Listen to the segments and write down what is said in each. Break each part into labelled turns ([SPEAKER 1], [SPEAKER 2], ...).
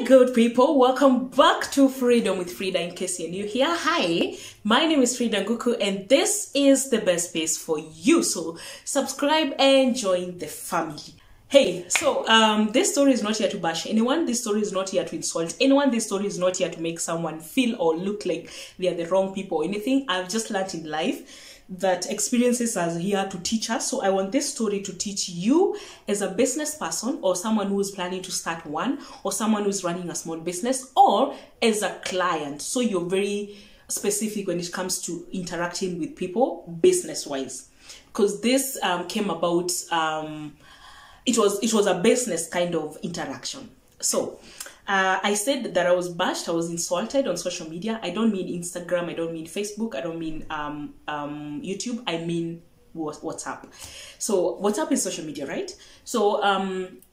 [SPEAKER 1] Hi good people, welcome back to Freedom with Fridah. In case you're new here, hi, my name is Fridah Nguku and this is the best place for you, so subscribe and join the family. Hey, so this story is not here to bash anyone, this story is not here to insult anyone, this story is not here to make someone feel or look like they are the wrong people or anything. I've just learned in life that experiences are here to teach us. So I want this story to teach you as a business person or someone who is planning to start one or someone who's running a small business or as a client. So you're very specific when it comes to interacting with people business wise, because this came about, it was a business kind of interaction. So I said that I was bashed, I was insulted on social media. I don't mean Instagram, I don't mean Facebook, I don't mean YouTube, I mean WhatsApp. So WhatsApp is social media, right? So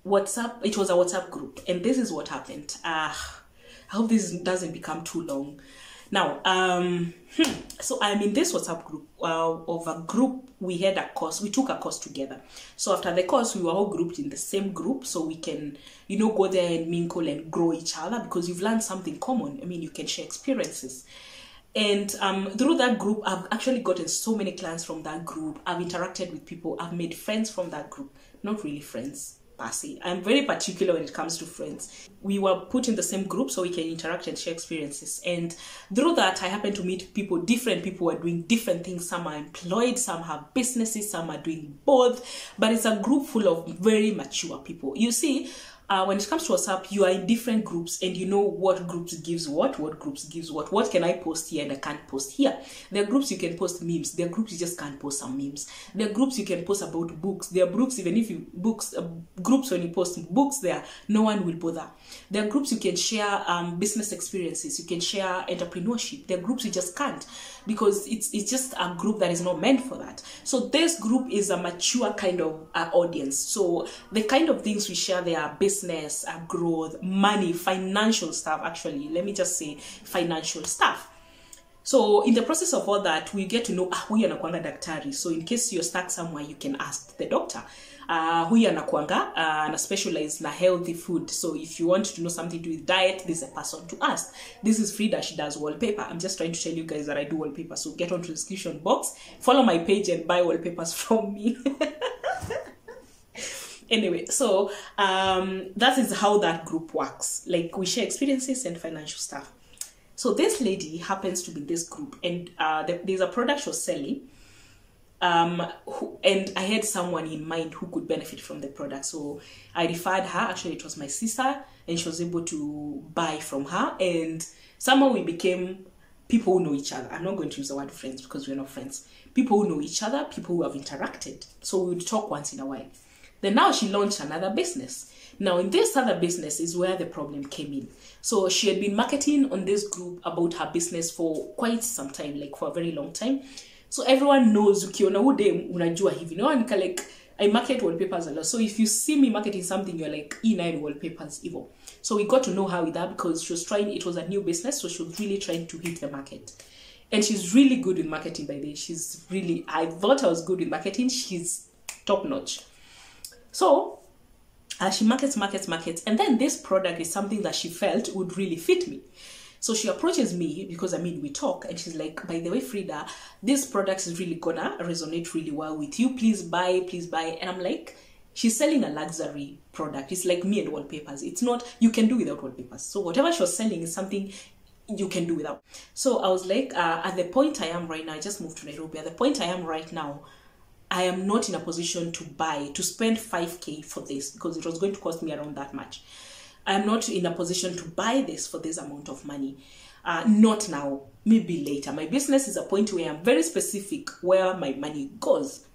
[SPEAKER 1] WhatsApp, it was a WhatsApp group, and this is what happened. I hope this doesn't become too long. Now, so I'm in this WhatsApp group of a group. We had a course, we took a course together. So after the course, we were all grouped in the same group so we can, you know, go there and mingle and grow each other because you've learned something common. I mean, you can share experiences. And through that group, I've actually gotten so many clients from that group. I've interacted with people. I've made friends from that group. Not really friends. I'm very particular when it comes to friends. We were put in the same group so we can interact and share experiences. And through that, I happened to meet people, different people are doing different things. Some are employed, some have businesses, some are doing both. But it's a group full of very mature people. You see, when it comes to WhatsApp, you are in different groups and you know what groups gives what groups gives what. What can I post here and I can't post here? There are groups you can post memes. There are groups you just can't post some memes. There are groups you can post about books. There are groups, even if you groups when you post books there, no one will bother. There are groups you can share business experiences. You can share entrepreneurship. There are groups you just can't because it's just a group that is not meant for that. So this group is a mature kind of audience. So the kind of things we share there are business, growth, money, financial stuff. Actually, let me just say financial stuff. So in the process of all that, we get to know huyu anakuanga daktari. So in case you're stuck somewhere, you can ask the doctor. Huyu anakuanga na specialize na healthy food. So if you want to know something to do with diet, this is a person to ask. This is Fridah, she does wallpaper. I'm just trying to tell you guys that I do wallpaper. So get onto the description box, follow my page and buy wallpapers from me. Anyway, so that is how that group works. Like we share experiences and financial stuff. So this lady happens to be in this group, and there's a product she was selling, and I had someone in mind who could benefit from the product. So I referred her. Actually, it was my sister, and she was able to buy from her. And somehow we became people who know each other. I'm not going to use the word friends because we're not friends. People who know each other, people who have interacted. So we would talk once in a while. Then now she launched another business. Now in this other business is where the problem came in. So she had been marketing on this group about her business for quite some time, like for a very long time. So everyone knows, ukiona ude unajua hivi. No one can, like, I market wallpapers a lot. So if you see me marketing something, you're like, E9 wallpapers, evil. So we got to know her with that because she was trying, it was a new business. So she was really trying to hit the market. And she's really good with marketing, by the way. She's really, I thought I was good with marketing. She's top notch. So she markets, and then this product is something that she felt would really fit me. So she approaches me because, I mean, we talk, and she's like, by the way, Fridah, this product is really gonna resonate really well with you. Please buy, please buy. And I'm like, she's selling a luxury product. It's like me and wallpapers. It's not, you can do without wallpapers. So whatever she was selling is something you can do without. So I was like, at the point I am right now, I just moved to Nairobi. At the point I am right now, I am not in a position to spend 5K for this because it was going to cost me around that much. I am not in a position to buy this for this amount of money. Not now, maybe later. My business is a point where I'm very specific where my money goes.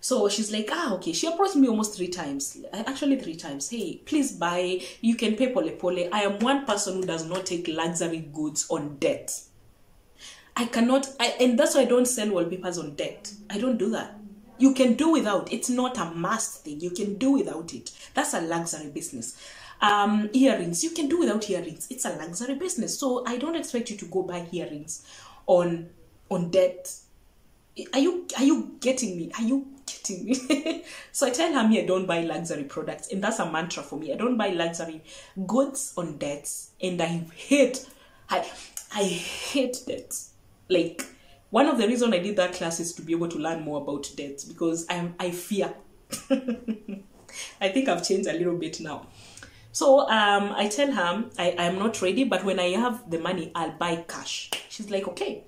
[SPEAKER 1] So she's like, okay. She approached me almost 3 times. Actually 3 times. Hey, please buy. You can pay pole pole. I am one person who does not take luxury goods on debt. I cannot, and that's why I don't sell wallpapers on debt. I don't do that. You can do without. It's not a must thing. You can do without it. That's a luxury business. Earrings. You can do without earrings. It's a luxury business. So I don't expect you to go buy earrings on debt. Are you getting me? getting me? So I tell her, me, I don't buy luxury products. And that's a mantra for me. I don't buy luxury goods on debts. And I hate debts. Like, one of the reasons I did that class is to be able to learn more about debts, because I fear. I think I've changed a little bit now. So I tell her I'm not ready, but when I have the money, I'll buy cash. She's like, okay.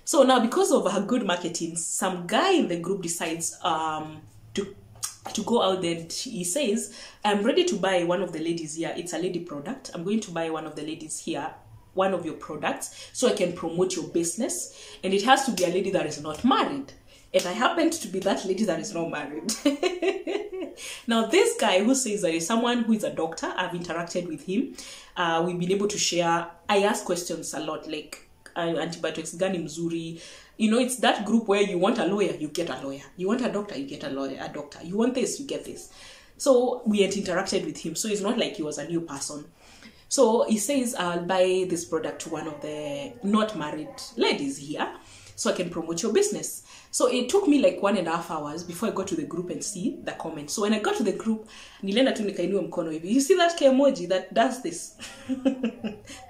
[SPEAKER 1] So now, because of her good marketing, some guy in the group decides to go out there. He says, I'm ready to buy one of the ladies here. It's a lady product. I'm going to buy one of the ladies here, one of your products, so I can promote your business. And it has to be a lady that is not married. And I happened to be that lady that is not married. Now, this guy who says there is someone who is a doctor, I've interacted with him. We've been able to share. I ask questions a lot, like, antibiotics gani mzuri. You know, it's that group where you want a lawyer, you get a lawyer. You want a doctor, you get a lawyer, a doctor. You want this, you get this. So we had interacted with him. So it's not like he was a new person. So he says, I'll buy this product to one of the not married ladies here, so I can promote your business. So it took me like 1.5 hours before I got to the group and see the comments. So when I got to the group, nilienda tu nikainua mkono hivi. You see that emoji that does this?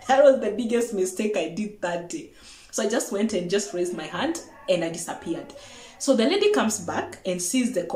[SPEAKER 1] That was the biggest mistake I did that day. So I just went and just raised my hand and I disappeared. So the lady comes back and sees the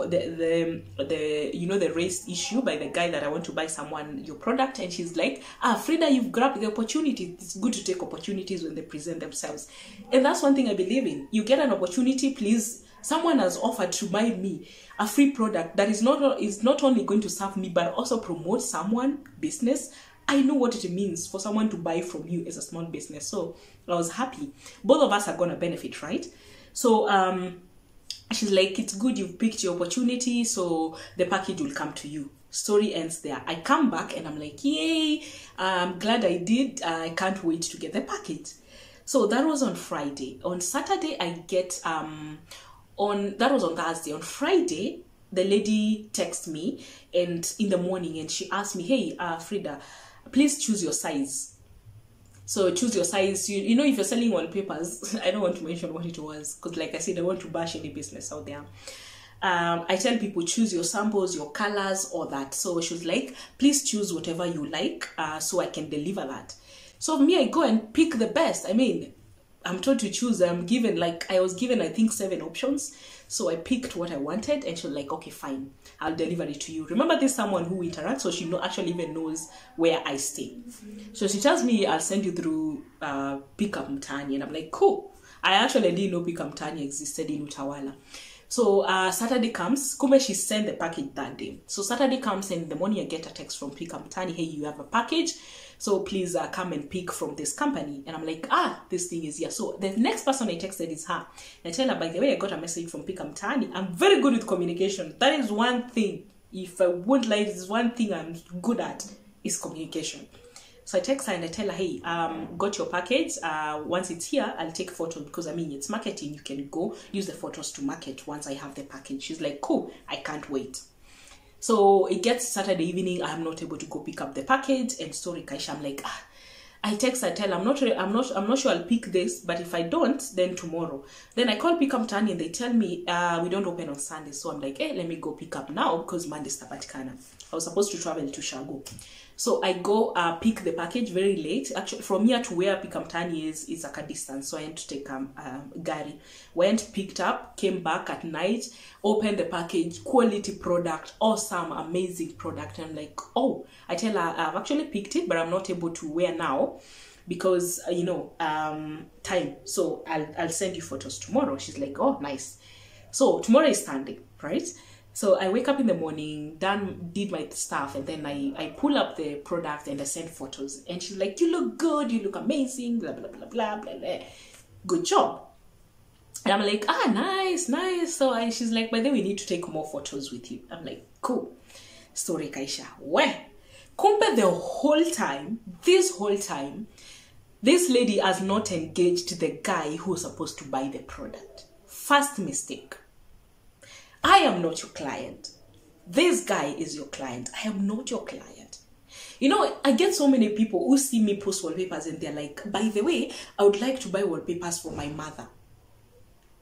[SPEAKER 1] you know, the race issue by the guy that I want to buy someone your product, and she's like, Fridah, you've grabbed the opportunity. It's good to take opportunities when they present themselves. And that's one thing I believe in. You get an opportunity, please. Someone has offered to buy me a free product that is not only going to serve me, but also promote someone business. I know what it means for someone to buy from you as a small business. So I was happy. Both of us are going to benefit, right? So she's like, it's good you've picked your opportunity, so the package will come to you. Story ends there. I come back and I'm like, yay, I'm glad I did. I can't wait to get the package. So that was on Friday. On Saturday, I get, that was on Thursday. On Friday, the lady texted me and in the morning, and she asked me, hey, Fridah, please choose your size. So choose your size. You know, if you're selling wallpapers, I don't want to mention what it was, because like I said, I want to bash any business out there. I tell people, choose your samples, your colors, all that. So she was like, please choose whatever you like, so I can deliver that. So me, I go and pick the best. I mean, I'm told to choose. I was given, I think, 7 options. So I picked what I wanted, and she was like, okay, fine, I'll deliver it to you. Remember, this someone who interacts, so she actually even knows where I stay. So she tells me, I'll send you through Pickup Mtaani. And I'm like, cool. I actually didn't know Pickup Mtaani existed in Utawala. So Saturday comes, Kume, she sent the package that day. So Saturday comes, and in the morning I get a text from Pickup Mtaani, hey, you have a package, so please come and pick from this company. And I'm like, this thing is here. So the next person I texted is her. I tell her, by the way, I got a message from Pickup Mtaani. I'm very good with communication. That is one thing. If I won't lie, this is one thing I'm good at, is communication. So I text her and I tell her, hey, got your package. Once it's here, I'll take photos, because I mean, it's marketing. You can go use the photos to market once I have the package. She's like, cool, I can't wait. So it gets Saturday evening. I'm not able to go pick up the package, and sorry, Kaisha, I'm like, I text her, tell her, I'm not sure I'll pick this, but if I don't, then tomorrow. Then I call Pickup Mtaani and they tell me, we don't open on Sunday. So I'm like, hey, let me go pick up now, because Monday's Tapatikana. I was supposed to travel to Shago. So I go pick the package very late. Actually, from here to where Pickup Mtaani is like a distance. So I had to take Gari. Went, picked up, came back at night, opened the package, quality product, awesome, amazing product. And I'm like, oh, I tell her, I've actually picked it, but I'm not able to wear now because, you know, time. So I'll send you photos tomorrow. She's like, oh, nice. So tomorrow is Sunday, right? So I wake up in the morning, did my stuff, and then I pull up the product and I send photos. And she's like, you look good, you look amazing, blah, blah, blah, blah, blah, blah. Good job. And I'm like, nice, nice. So she's like, by the way, we need to take more photos with you. I'm like, cool. Story Kaisha. Where? Kumbe the whole time, this lady has not engaged the guy who was supposed to buy the product. First mistake. I am not your client. This guy is your client. I am not your client. You know, I get so many people who see me post wallpapers and they're like, by the way, I would like to buy wallpapers for my mother.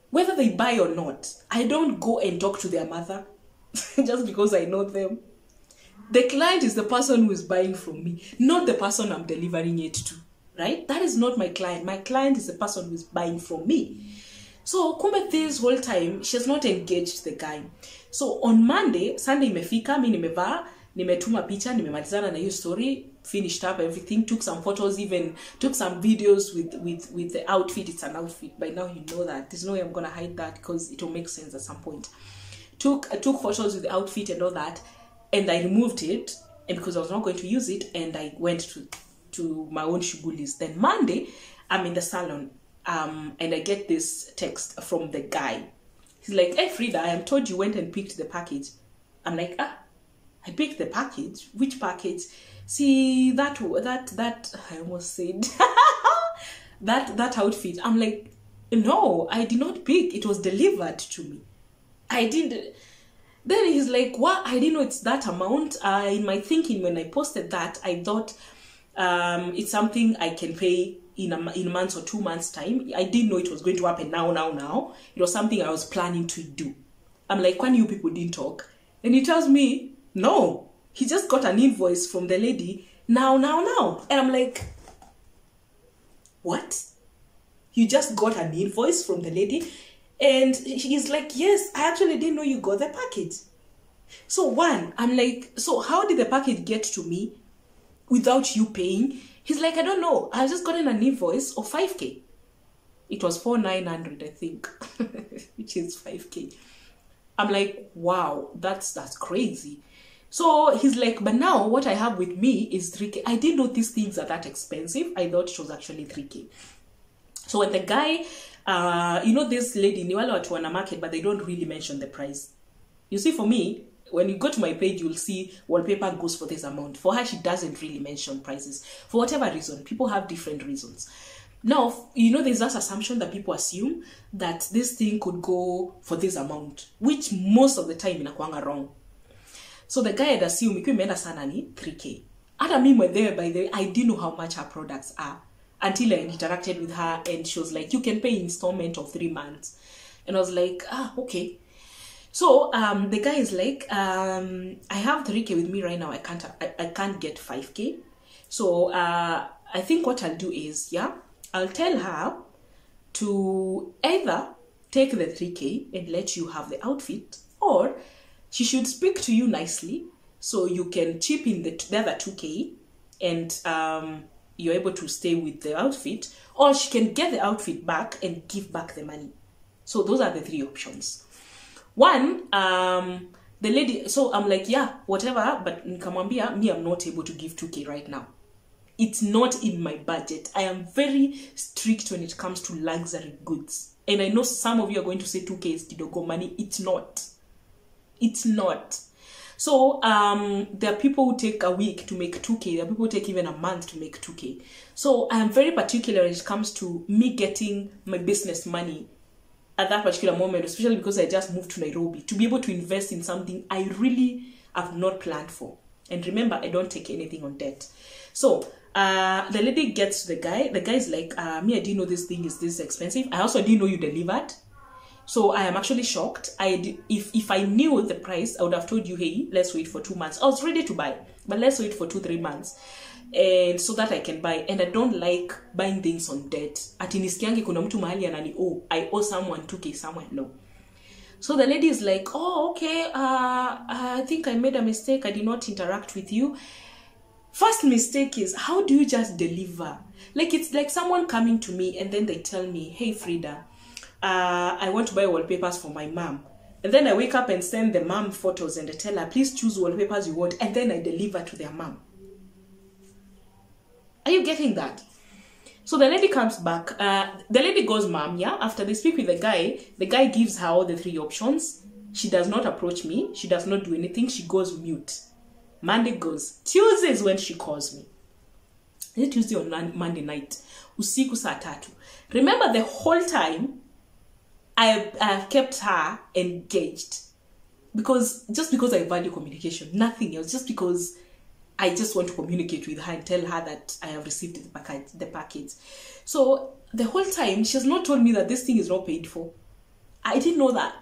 [SPEAKER 1] whether they buy or not, I don't go and talk to their mother just because I know them. The client is the person who is buying from me, not the person I'm delivering it to, right? That is not my client. My client is the person who is buying from me. So, kumbe this whole time, she has not engaged the guy. So, on Monday, Sunday imefika, mi nimevaa, nimetuma picha, nimemalizana na hiyo story, finished up everything, took some photos, even took some videos with the outfit. It's an outfit. By now, you know that. There's no way I'm going to hide that because it will make sense at some point. Took photos with the outfit and all that, and I removed it, and because I was not going to use it, and I went to my own shugulis. Then Monday, I'm in the salon, and I get this text from the guy. He's like, "Hey Fridah, I am told you went and picked the package." I'm like, I picked the package? Which package? See, that I almost said that outfit. I'm like, no, I did not pick. It was delivered to me. I didn't. Then he's like, what? I didn't know it's that amount. In my thinking, when I posted that, I thought it's something I can pay in months or 2 months' time. I didn't know it was going to happen now. It was something I was planning to do. I'm like, when you people didn't talk? And he tells me, no, he just got an invoice from the lady now. And I'm like, what? You just got an invoice from the lady? And he's like, yes, I actually didn't know you got the package. So one, I'm like, so how did the package get to me without you paying? He's like, I don't know. I just gotten an invoice of 5K. It was 4,900, I think, which is 5K. I'm like, wow, that's crazy. So he's like, but now what I have with me is 3K. I didn't know these things are that expensive. I thought it was actually 3K. So when the guy, you know, this lady, ni wale watu wana market, but they don't really mention the price. You see, for me, when you go to my page, you'll see wallpaper goes for this amount. For her, she doesn't really mention prices. For whatever reason, people have different reasons. Now, you know, there's this assumption that people assume that this thing could go for this amount, which most of the time inakuanga wrong. So the guy had assumed, ikiwa imeenda sana ni 3K. Hata mimi there, by the way, I didn't know how much her products are until I interacted with her and she was like, you can pay installment of 3 months. And I was like, okay. So the guy is like, I have 3K with me right now. I can't get 5K. So I think what I'll do is, I'll tell her to either take the 3K and let you have the outfit, or she should speak to you nicely so you can chip in the other 2K and you're able to stay with the outfit, or she can get the outfit back and give back the money. So those are the 3 options. One, the lady, so I'm like, whatever, but nikamwambia, me, I'm not able to give 2K right now. It's not in my budget. I am very strict when it comes to luxury goods. And I know some of you are going to say 2K is kidogo money. It's not. It's not. So there are people who take a week to make 2K. There are people who take even a month to make 2K. So I am very particular when it comes to me getting my business money at that particular moment, especially because I just moved to Nairobi, to be able to invest in something I really have not planned for. And remember, I don't take anything on debt. So the lady gets to the guy. The guy is like, me, I didn't know this thing is this expensive. I also didn't know you delivered. So I am actually shocked. If I knew the price, I would have told you, hey, let's wait for 2 months. I was ready to buy, but let's wait for 2-3 months. And so that I can buy. And I don't like buying things on debt. Ati nisikiange kuna mtu mahali anani, I owe someone 2K somewhere. No. So the lady is like, oh, okay, I think I made a mistake. I did not interact with you. First mistake is, how do you just deliver? Like, it's like someone coming to me and then they tell me, hey, Fridah, I want to buy wallpapers for my mom. And then I wake up and send the mom photos and I tell her, please choose wallpapers you want. And then I deliver to their mom. Are you getting that? So the lady comes back. The lady goes, mom, after they speak with the guy gives her all the 3 options. She does not approach me. She does not do anything. She goes mute. Monday goes. Tuesday is when she calls me. It's Tuesday or Monday night. Usiku saa 3. Remember, the whole time, I have kept her engaged. Just because I value communication. Nothing else. Just because I just want to communicate with her and tell her that I have received the package. So the whole time, she has not told me that this thing is not paid for. I didn't know that.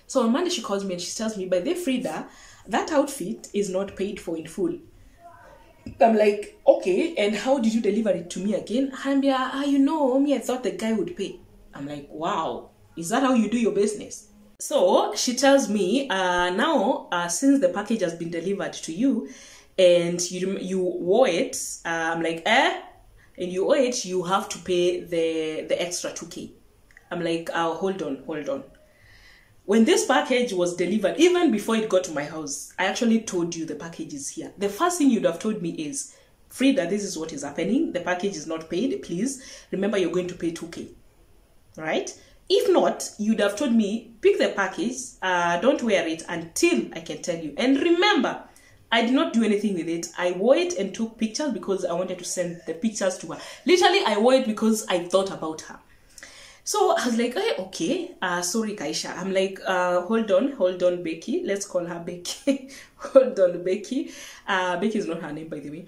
[SPEAKER 1] So on Monday she calls me and she tells me, by the Frida, that outfit is not paid for in full. I'm like, okay, and how did you deliver it to me again? And you know, me, I thought the guy would pay. I'm like, wow, is that how you do your business? So she tells me, now, since the package has been delivered to you and you wore it, I'm like, and you owe it, you have to pay the extra 2K. I'm like, hold on. When this package was delivered, even before it got to my house, I actually told you the package is here. The first thing you'd have told me is, Frida, this is what is happening. The package is not paid. Please remember you're going to pay 2K. Right? If not, you'd have told me, pick the package, don't wear it until I can tell you. And remember, I did not do anything with it. I wore it and took pictures because I wanted to send the pictures to her. Literally, I wore it because I thought about her. So I was like, hey, okay, sorry, Kaisha. I'm like, hold on, Becky. Let's call her Becky. Hold on, Becky. Becky is not her name, by the way.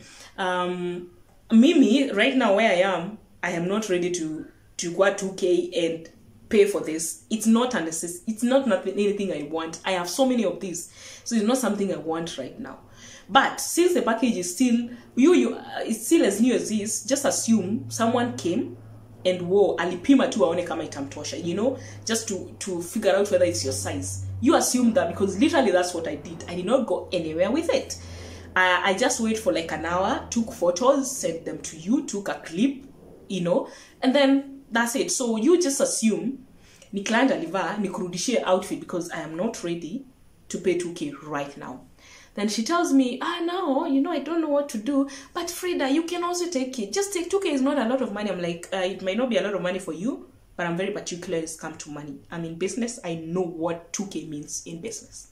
[SPEAKER 1] Mimi, right now where I am not ready to go 2K and pay for this. It's not a necessity. It's not anything I want. I have so many of these. So it's not something I want right now. But since the package is still, it's still as new as this, just assume someone came and alipima tu aone kama itamtosha, you know, just to figure out whether it's your size. You assume that because literally that's what I did. I did not go anywhere with it. I just wait for like an hour, took photos, sent them to you, took a clip, you know, and then that's it. So you just assume ni client aliva nikurudishie outfit because I am not ready to pay 2K right now. Then she tells me, no, you know, I don't know what to do. But Frida, you can also take it. Just take 2K is not a lot of money. I'm like, it might not be a lot of money for you, but I'm very particular when it comes to money. I'm in business. I know what 2K means in business.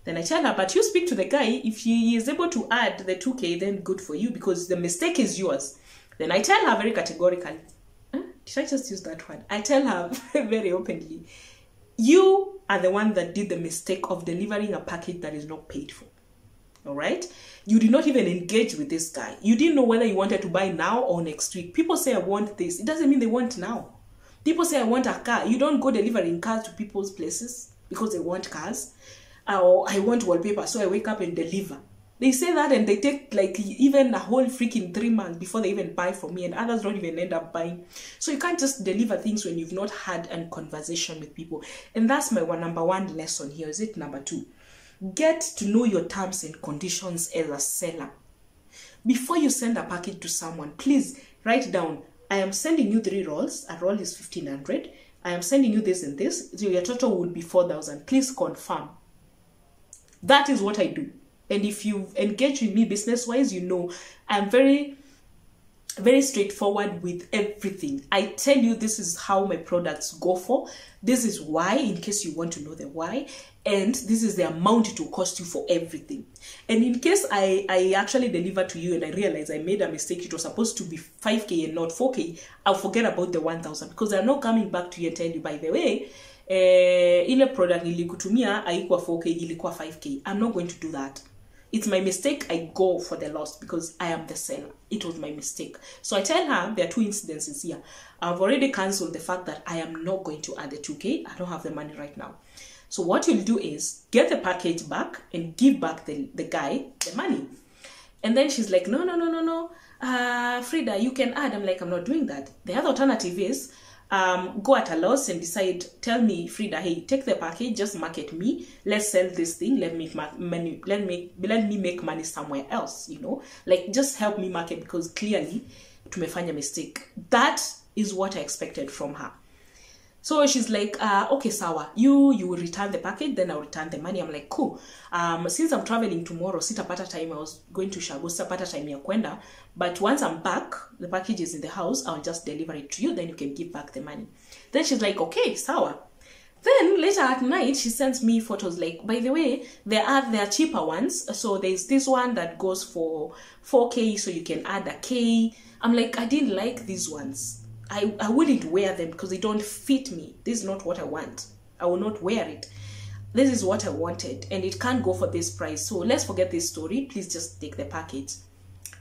[SPEAKER 1] Then I tell her, but you speak to the guy. If he is able to add the 2K, then good for you because the mistake is yours. Then I tell her very categorically, did I just use that word? I tell her very openly, you are the one that did the mistake of delivering a package that is not paid for. All right? You did not even engage with this guy. You didn't know whether you wanted to buy now or next week. People say, I want this. It doesn't mean they want now. People say, I want a car. You don't go delivering cars to people's places because they want cars. Or I want wallpaper, so I wake up and deliver. They say that and they take like even a whole freaking 3 months before they even buy from me, and others don't even end up buying. So you can't just deliver things when you've not had a conversation with people. And that's my number one lesson here. Is it number 2? Get to know your terms and conditions as a seller. Before you send a package to someone, please write down, I am sending you 3 rolls. A roll is 1,500. I am sending you this and this. So your total would be 4,000. Please confirm. That is what I do. And if you engage with me business-wise, you know I'm very, very straightforward with everything. I tell you this is how my products go for. This is why, in case you want to know the why. And this is the amount it will cost you for everything. And in case I actually deliver to you and I realize I made a mistake, it was supposed to be 5K and not 4K, I'll forget about the 1,000 because I'm not coming back to you and tell you, by the way, ile product nilikutumia haikuwa 4K, ilikuwa 5K. I'm not going to do that. It's my mistake. I go for the loss because I am the seller. It was my mistake. So I tell her there are 2 incidences here. I've already cancelled the fact that I am not going to add the 2K. I don't have the money right now. So what you'll do is get the package back and give back the guy the money. And then she's like, no. Frida, you can add. I'm like, I'm not doing that. The other alternative is go at a loss and decide, tell me, Frida, hey, take the package, just market me, let's sell this thing, let me make money somewhere else, you know, like just help me market because clearly tumefanya mistake. That is what I expected from her. So she's like, okay, sawa, you will return the package, then I'll return the money. I'm like, cool. Since I'm traveling tomorrow, sitapata time, I was going to Shago, sitapata time ya kwenda. But once I'm back, the package is in the house, I'll just deliver it to you, then you can give back the money. Then she's like, okay, sawa. Then later at night, she sends me photos like, by the way, there are cheaper ones. So there's this one that goes for 4K, so you can add a K. I'm like, I didn't like these ones. I wouldn't wear them because they don't fit me. This is not what I want. I will not wear it. This is what I wanted and it can't go for this price. So let's forget this story. Please just take the package.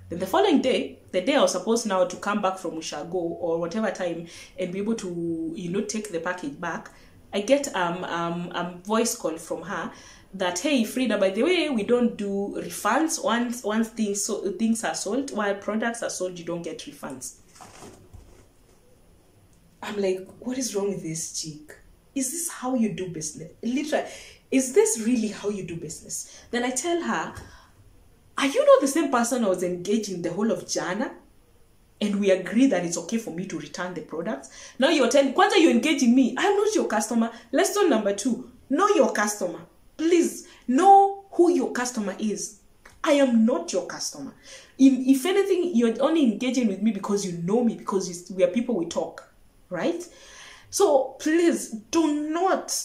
[SPEAKER 1] Then the following day, the day I was supposed now to come back from Ushago or whatever time and be able to, you know, take the package back, I get voice call from her that, hey Fridah, by the way, we don't do refunds once things are sold. While products are sold, you don't get refunds. I'm like, what is wrong with this chick? Is this how you do business? Literally, is this really how you do business? Then I tell her, are you not the same person I was engaging the whole of Jana? And we agree that it's okay for me to return the products. Now you're telling, kwanza you're engaging me. I'm not your customer. Lesson number 2, know your customer. Please, know who your customer is. I am not your customer. If anything, you're only engaging with me because you know me, because we are people we talk, right? So please do not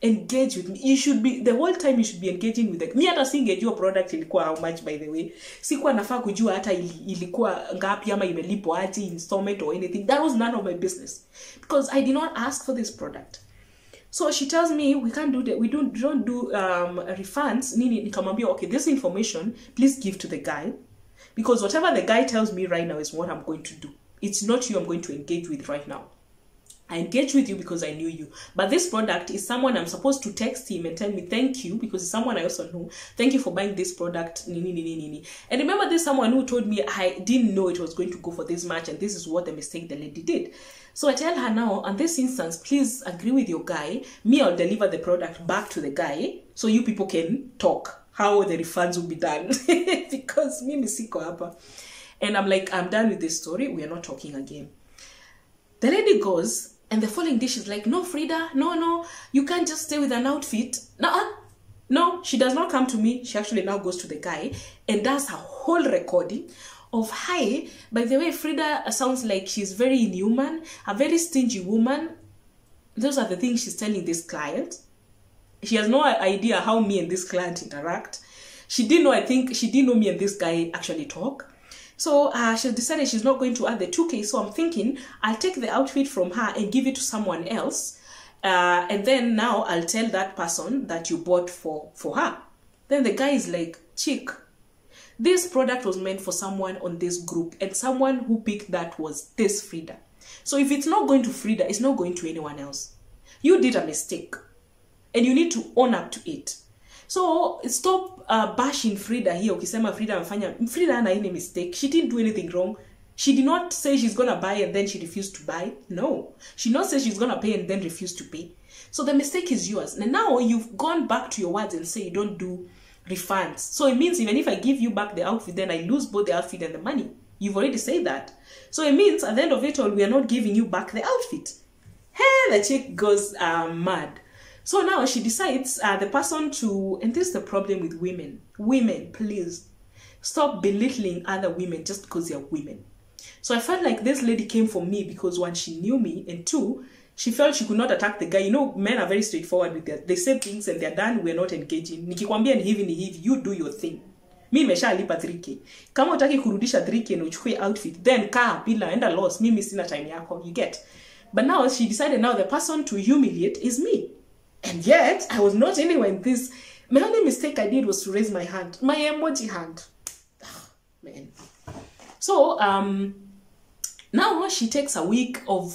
[SPEAKER 1] engage with me. You should be, the whole time you should be engaging with me. Hata singejua product ilikuwa how much, by the way. Sikuwa nafaa kujua hata ilikuwa ngapi ama imelipwa aje, installment or anything. That was none of my business, because I did not ask for this product. So she tells me we can't do that. We don't do refunds. Nikamwambia, okay, this information please give to the guy, because whatever the guy tells me right now is what I'm going to do. It's not you I'm going to engage with right now. I engage with you because I knew you. But this product is someone I'm supposed to text him and tell me thank you, because it's someone I also know. Thank you for buying this product. And remember, there's someone who told me I didn't know it was going to go for this much, and this is what the mistake the lady did. So I tell her now, on this instance, please agree with your guy. Me, I'll deliver the product back to the guy so you people can talk how the refunds will be done. Because me siko hapa. And I'm like, I'm done with this story. We are not talking again. The lady goes, and the following day she's like, no, Fridah, no, you can't just stay with an outfit. No, she does not come to me. She actually now goes to the guy and does her whole recording of, hi, by the way, Fridah sounds like she's very inhuman, a very stingy woman. Those are the things she's telling this client. She has no idea how me and this client interact. She didn't know, I think, she didn't know me and this guy actually talk. So she decided she's not going to add the 2K. So I'm thinking I'll take the outfit from her and give it to someone else. And then now I'll tell that person that you bought for her. Then the guy is like, chick, this product was meant for someone on this group, and someone who picked that was this Fridah. So if it's not going to Fridah, it's not going to anyone else. You did a mistake and you need to own up to it. So stop bashing Fridah here. Ukisema Fridah hana any mistake. She didn't do anything wrong. She did not say she's gonna buy and then she refused to buy. No, she did not say she's gonna pay and then refused to pay. So the mistake is yours. And now you've gone back to your words and say you don't do refunds. So it means even if I give you back the outfit, then I lose both the outfit and the money. You've already said that. So it means at the end of it all, we are not giving you back the outfit. Hey, the chick goes mad. So now she decides the person to, and this is the problem with women. Women, please, stop belittling other women just because they're women. So I felt like this lady came for me because 1, she knew me, and 2, she felt she could not attack the guy. You know, men are very straightforward with that. They say things and they're done, we're not engaging. Nikikwambia ni hivi, you do your thing. Mi nimeshalipa 3K. Kama utaki kurudisha 3K na uchukue outfit, then kaa bila enda loss. Mimi sina time yako, you get. But now she decided now the person to humiliate is me. And yet, I was not anywhere in this. My only mistake I did was to raise my hand. My emoji hand. Man. So, now she takes a week of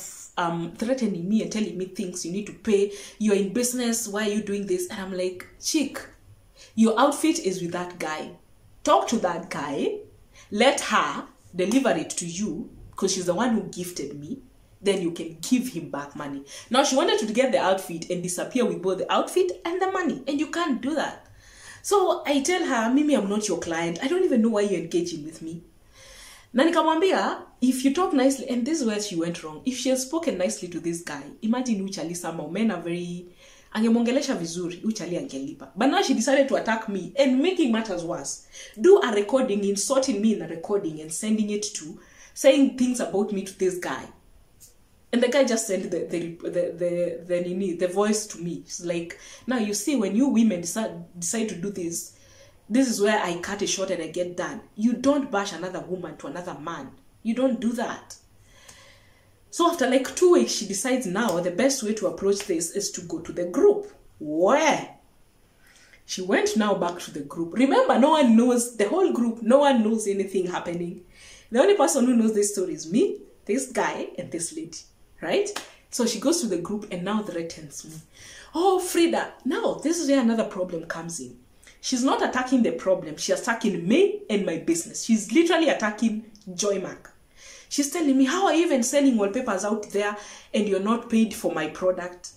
[SPEAKER 1] threatening me and telling me things. You need to pay. You're in business. Why are you doing this? And I'm like, chick, your outfit is with that guy. Talk to that guy. Let her deliver it to you because she's the one who gifted me. Then you can give him back money. Now she wanted to get the outfit and disappear with both the outfit and the money. And you can't do that. So I tell her, Mimi, I'm not your client. I don't even know why you're engaging with me. Na nikamwambia, if you talk nicely, and this is where she went wrong. If she had spoken nicely to this guy, imagine uchali somehow, men are very, angemongelesha vizuri, uchali angelipa. But now she decided to attack me, and making matters worse, do a recording, insulting me in a recording and sending it to, saying things about me to this guy. And the guy just sent the voice to me. It's like, now you see, when you women decide to do this, this is where I cut it short and I get done. You don't bash another woman to another man. You don't do that. So after like 2 weeks, she decides now the best way to approach this is to go to the group. Where? She went now back to the group. Remember, no one knows, the whole group, no one knows anything happening. The only person who knows this story is me, this guy, and this lady. Right? So she goes to the group and now threatens me. Oh, Fridah, now this is where another problem comes in. She's not attacking the problem. She's attacking me and my business. She's literally attacking Joymark. She's telling me, how are you even selling wallpapers out there and you're not paid for my product?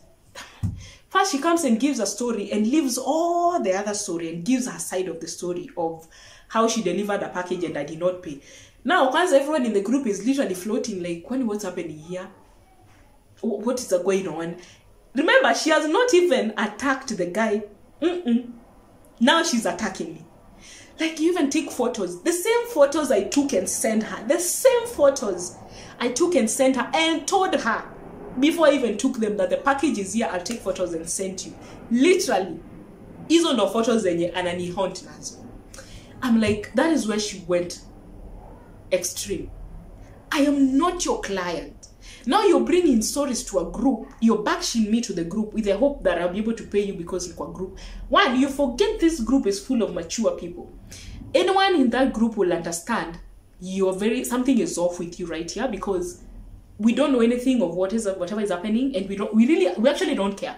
[SPEAKER 1] First, she comes and gives a story and leaves all the other story and gives her side of the story of how she delivered a package and I did not pay. Now, once everyone in the group is literally floating like, what's happening here? What is going on? Remember, she has not even attacked the guy. Now she's attacking me. Like, you even take photos. The same photos I took and sent her. The same photos I took and sent her and told her before I even took them that the package is here, I'll take photos and send you. Literally. Hizo no photos zenye anani hunt nazo. I'm like, that is where she went extreme. I am not your client. Now you're bringing stories to a group. You're bashing me to the group with the hope that I'll be able to pay you because you're a group. One, you forget this group is full of mature people. Anyone in that group will understand something is off with you right here because we don't know anything of whatever is happening, and we actually don't care.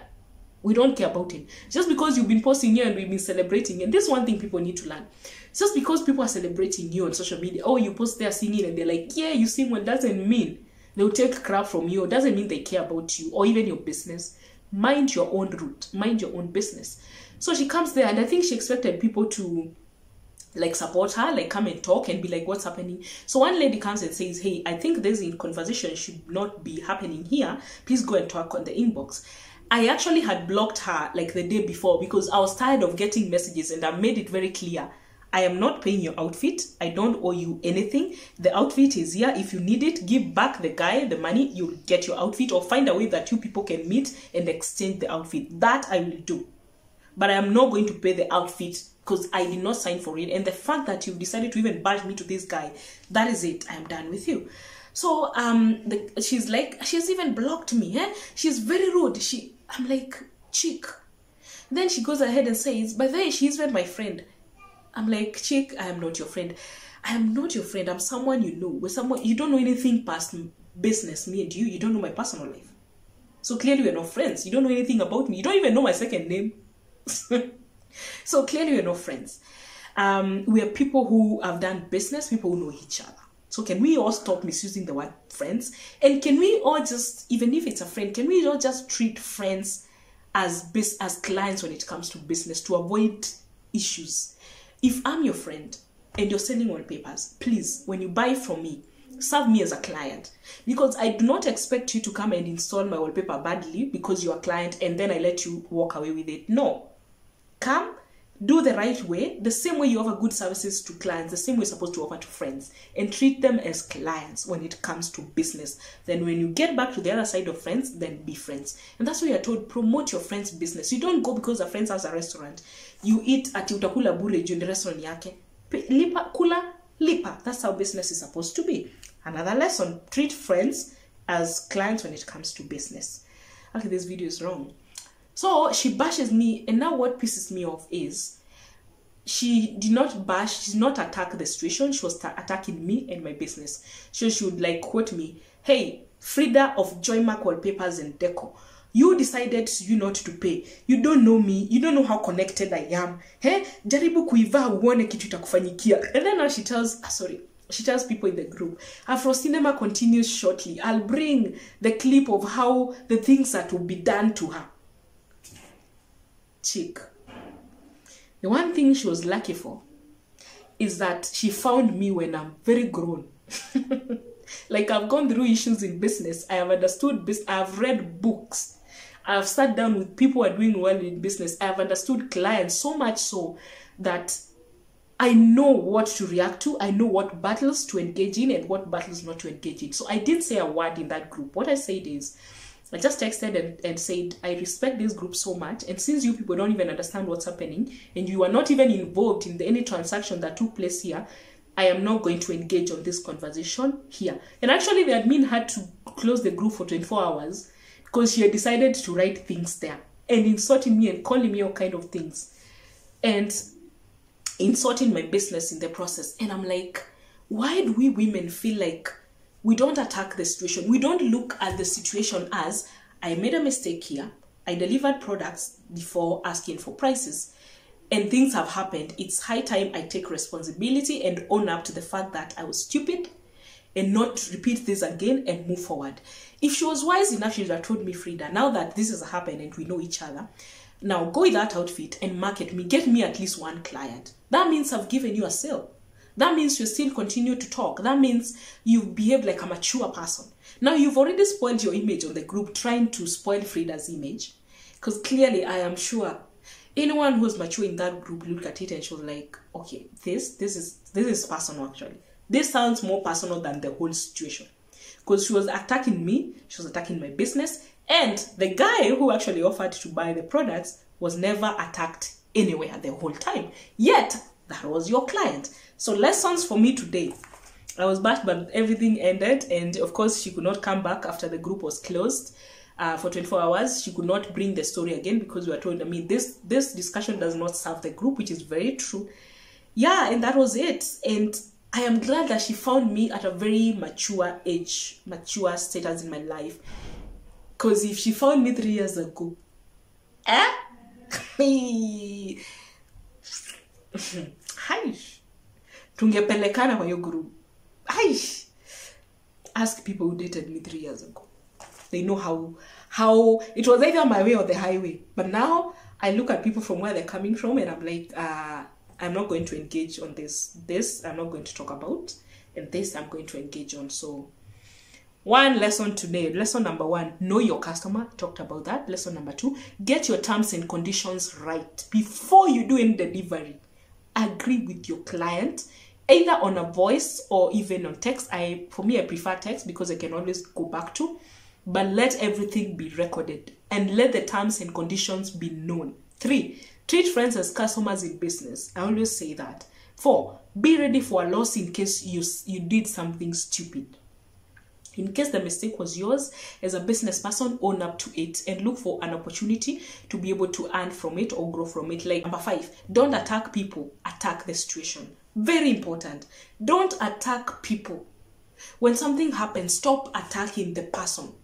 [SPEAKER 1] We don't care about it. Just because you've been posting here and we've been celebrating, and this is one thing people need to learn. Just because people are celebrating you on social media, oh, you post there singing and they're like, yeah, you sing well, doesn't mean they'll take crap from you. Doesn't mean they care about you or even your business. Mind your own route. Mind your own business. So she comes there and I think she expected people to like support her, like come and talk and be like, what's happening? So one lady comes and says, hey, I think this conversation should not be happening here. Please go and talk on the inbox. I actually had blocked her like the day before because I was tired of getting messages, and I made it very clear. I am not paying your outfit. I don't owe you anything. The outfit is here. If you need it, give back the guy the money. You'll get your outfit, or find a way that you people can meet and exchange the outfit. That I will do. But I am not going to pay the outfit because I did not sign for it. And the fact that you've decided to even bash me to this guy, that is it. I am done with you. So she's like, she has even blocked me. She's very rude. I'm like, chick. Then she goes ahead and says, by the way, she's even my friend. I'm like, chick, I am not your friend. I am not your friend. I'm someone you know. We're someone you don't know anything past business, me and you. You don't know my personal life. So clearly we're not friends. You don't know anything about me. You don't even know my second name. So clearly we're not friends. We are people who have done business, people who know each other. So can we all stop misusing the word friends? And can we all just, even if it's a friend, can we all just treat friends as clients when it comes to business to avoid issues? If I'm your friend and you're selling wallpapers, please, when you buy from me, serve me as a client. Because I do not expect you to come and install my wallpaper badly because you're a client and then I let you walk away with it. No. Come, do the right way, the same way you offer good services to clients, the same way you're supposed to offer to friends, and treat them as clients when it comes to business. Then when you get back to the other side of friends, then be friends. And that's why you're told, promote your friend's business. You don't go because a friend has a restaurant. You eat at utakula bure in the restaurant yake. Lipa, kula, lipa. That's how business is supposed to be. Another lesson, treat friends as clients when it comes to business. Okay, this video is wrong. So she bashes me, and now what pisses me off is she did not bash, she did not attack the situation. She was attacking me and my business. So she would like quote me, hey, Fridah of Joymark Wallpapers and Deco, you decided you not to pay. You don't know me. You don't know how connected I am. Hey, jaribu kuivaa uone kitu itakufanyikia. And then now she tells people in the group, Afro Cinema continues shortly. I'll bring the clip of how the things that will be done to her. Chick. The one thing she was lucky for is that she found me when I'm very grown. Like, I've gone through issues in business. I have understood business. I've read books. I've sat down with people who are doing well in business. I've understood clients so much so that I know what to react to. I know what battles to engage in and what battles not to engage in. So I didn't say a word in that group. What I said is, I just texted and said, I respect this group so much. And since you people don't even understand what's happening and you are not even involved in any transaction that took place here, I am not going to engage on this conversation here. And actually the admin had to close the group for 24 hours because she had decided to write things there and insulting me and calling me all kind of things and insulting my business in the process. And I'm like, why do we women feel like We don't attack the situation. We don't look at the situation as, I made a mistake here. I delivered products before asking for prices, and things have happened. It's high time I take responsibility and own up to the fact that I was stupid, and not repeat this again and move forward. If she was wise enough, she would have told me, Fridah, now that this has happened and we know each other, now go with that outfit and market me, get me at least one client. That means I've given you a sale. That means you still continue to talk. That means you behave like a mature person. Now you've already spoiled your image on the group, trying to spoil Fridah's image. Because clearly, I am sure anyone who's mature in that group looked at it and she was like, okay, this is personal actually. This sounds more personal than the whole situation. Because she was attacking me, she was attacking my business, and the guy who actually offered to buy the products was never attacked anywhere the whole time. Yet, that was your client. So lessons for me today. I was back, but everything ended, and of course she could not come back after the group was closed for 24 hours. She could not bring the story again because we were told, I mean, this discussion does not serve the group, which is very true. Yeah, and that was it. And I am glad that she found me at a very mature age, mature status in my life. Because if she found me 3 years ago, hi, tungepelekana kwa hiyo group. Ask people who dated me 3 years ago. They know how it was either my way or the highway. But now I look at people from where they're coming from and I'm like, I'm not going to engage on this. This I'm not going to talk about. And this I'm going to engage on. So one lesson today. Lesson number 1, know your customer. Talked about that. Lesson number 2, get your terms and conditions right before you do any delivery. Agree with your client, either on a voice or even on text. For me, I prefer text because I can always go back to. But let everything be recorded and let the terms and conditions be known. 3, treat friends as customers in business. I always say that. 4, be ready for a loss in case you did something stupid. In case the mistake was yours, as a business person, own up to it and look for an opportunity to be able to earn from it or grow from it. Like number 5, don't attack people, attack the situation. Very important. Don't attack people. When something happens, stop attacking the person.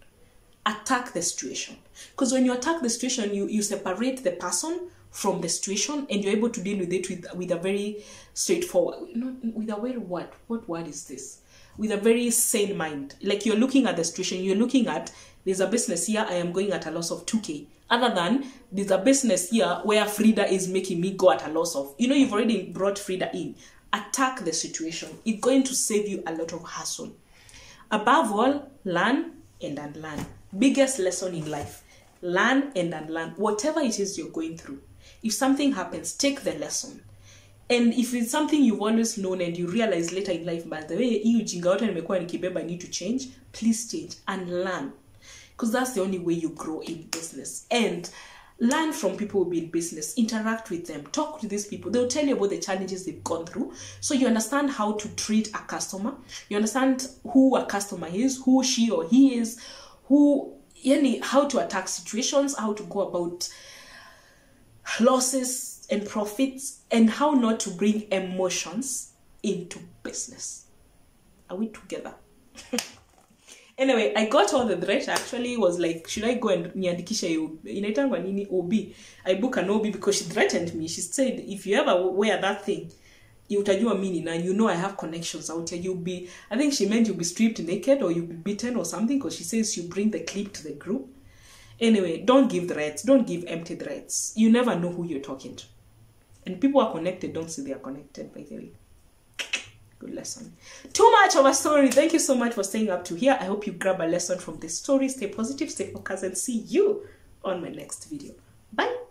[SPEAKER 1] Attack the situation. Because when you attack the situation, you separate the person from the situation and you're able to deal with it with a very straightforward, with a very what word is this? With a very sane mind. Like you're looking at the situation, you're looking at, there's a business here, I am going at a loss of 2K. Other than, there's a business here where Fridah is making me go at a loss of, you've already brought Fridah in. Attack the situation. It's going to save you a lot of hassle. Above all, learn and unlearn. Biggest lesson in life. Learn and unlearn. Whatever it is you're going through. If something happens, take the lesson. And if it's something you've always known and you realize later in life, by the way, I need to change, please change and learn. Because that's the only way you grow in business. And learn from people who be in business. Interact with them. Talk to these people. They'll tell you about the challenges they've gone through. So you understand how to treat a customer. You understand who a customer is, who she or he is, how to attack situations, how to go about losses and profits, and how not to bring emotions into business. Are we together? Anyway, I got all the threat. Actually, was like, should I go and niandikisha inaitangwa nini OB? I book an OB because she threatened me. She said, if you ever wear that thing, you utajua mini, and I have connections out here. I think she meant you'll be stripped naked or you'll be beaten or something, because she says you bring the clip to the group. Anyway, don't give threats. Don't give empty threats. You never know who you're talking to. And people are connected, don't say they are connected, by the way. Good lesson. Too much of a story. Thank you so much for staying up to here. I hope you grab a lesson from this story. Stay positive, stay focused, and see you on my next video. Bye.